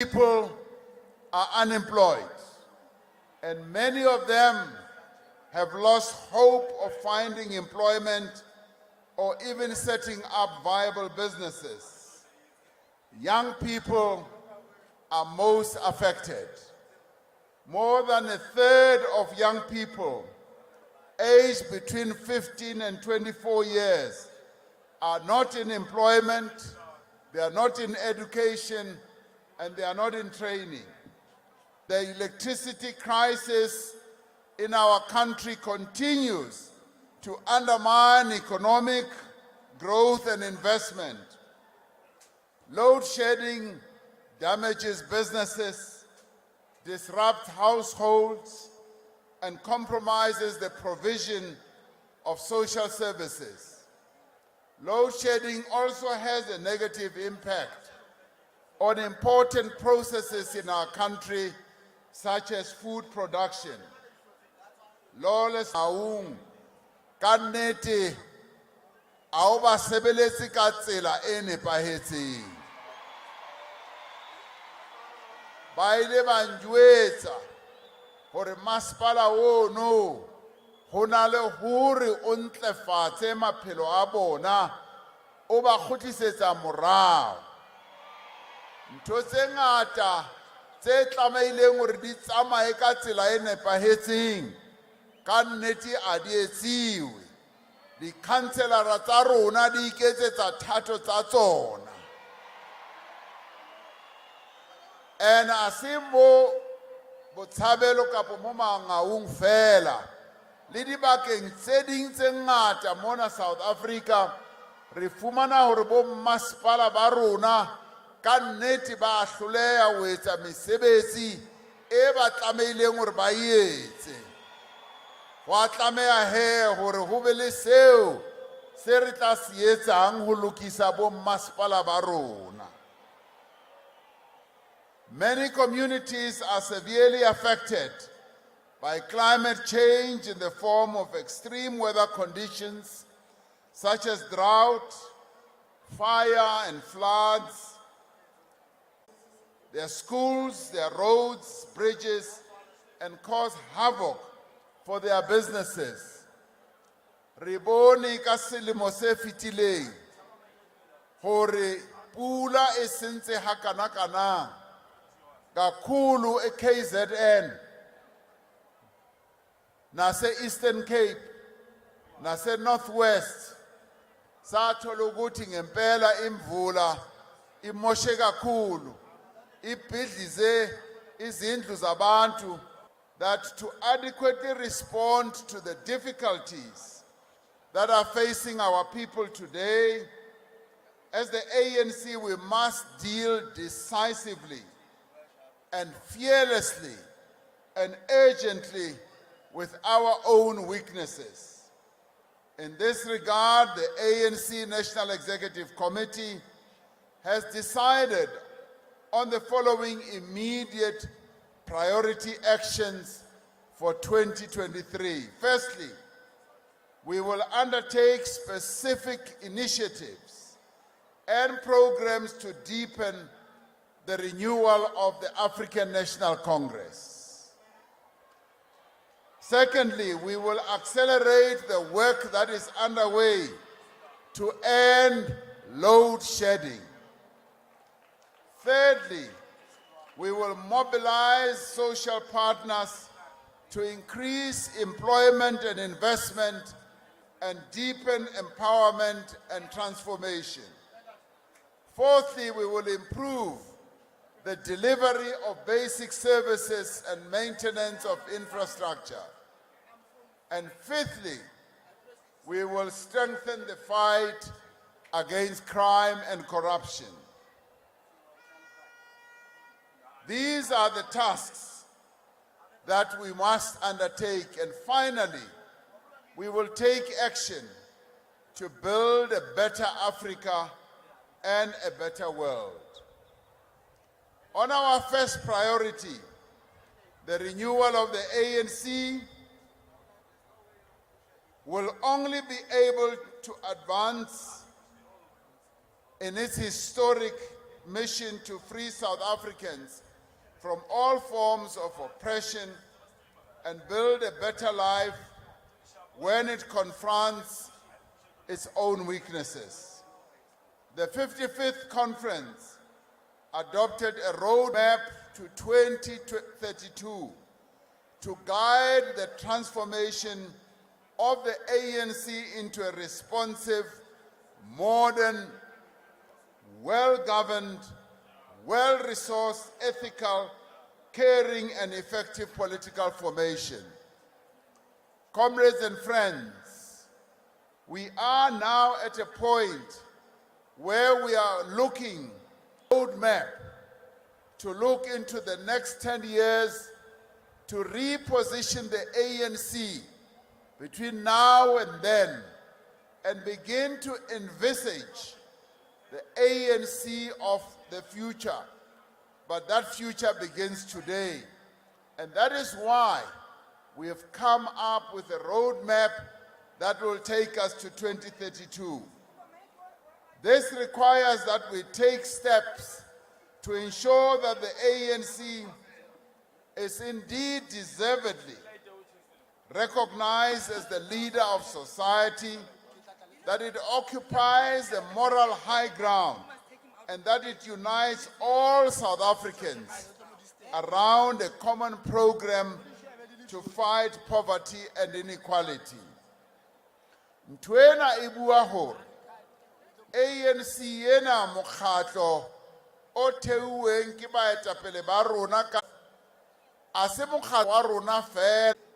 People are unemployed, and many of them have lost hope of finding employment or even setting up viable businesses. Young people are most affected. More than a third of young people aged between 15 and 24 years are not in employment, they are not in education, and they are not in training. The electricity crisis in our country continues to undermine economic growth and investment. Load shedding damages businesses, disrupts households, and compromises the provision of social services. Load shedding also has a negative impact on important processes in our country, such as food production. Lawless aung kannete ao ba sebeletsi ka tsela e nepahetseng. Ba ile ba njwetsa hore masepala ono ho na le hore o ntlefatse maphelo a bona o ba kgutlisetsa morao. Ntho tse ngata tse tlameileng hore di tsamaye ka tsela e nepahetseng ka nnete a di etsiwe. Di-councillora tsa rona di iketsetsa thato tsa tsona. And a se mo botshabelo kapo mo mangaung fela le dibakeng tse ding tse ngata mona South Africa re fumana hore bo mmasepala ba rona ka nnete ba hloleha ho etsa mesebetsi e ba tlameileng hore ba etse. Ho a tlameha he hore ho be le seo se re tla se etsang ho lokisa bo mmasepala ba rona. Many communities are severely affected by climate change in the form of extreme weather conditions such as drought, fire, and floods. Their schools, their roads, bridges, and cause havoc for their businesses. Riboni ka selemo se fitileng hore pula e sentse hakana-kana kakhulu e-KZN, nase-Eastern Cape, nase-Northwest, sathola ukuthi ngempela imvula imoshe kakhulu, ibhidlize izindlu zabantu. That to adequately respond to the difficulties that are facing our people today, as the ANC, we must deal decisively and fearlessly and urgently with our own weaknesses. In this regard, the ANC National Executive Committee has decided on the following immediate priority actions for 2023. Firstly, we will undertake specific initiatives and programs to deepen the renewal of the African National Congress. Secondly, we will accelerate the work that is underway to end load shedding. Thirdly, we will mobilize social partners to increase employment and investment and deepen empowerment and transformation. Fourthly, we will improve the delivery of basic services and maintenance of infrastructure. And fifthly, we will strengthen the fight against crime and corruption. These are the tasks that we must undertake. And finally, we will take action to build a better Africa and a better world. On our first priority, the renewal of the ANC, will only be able to advance in its historic mission to free South Africans from all forms of oppression and build a better life when it confronts its own weaknesses. The 55th conference adopted a roadmap to 2032 to guide the transformation of the ANC into a responsive, modern, well-governed, well-resourced, ethical, caring, and effective political formation. Comrades and friends, we are now at a point where we are looking at a roadmap to look into the next 10 years to reposition the ANC between now and then and begin to envisage the ANC of the future. But that future begins today. And that is why we have come up with a roadmap that will take us to 2032. This requires that we take steps to ensure that the ANC is indeed deservedly recognized as the leader of society, that it occupies the moral high ground, and that it unites all South Africans around a common program to fight poverty and inequality. Ntwena ibua hore ANC ena mokgatlo o theuweng ke baetapele ba rona ka a se mokgatlo wa rona fela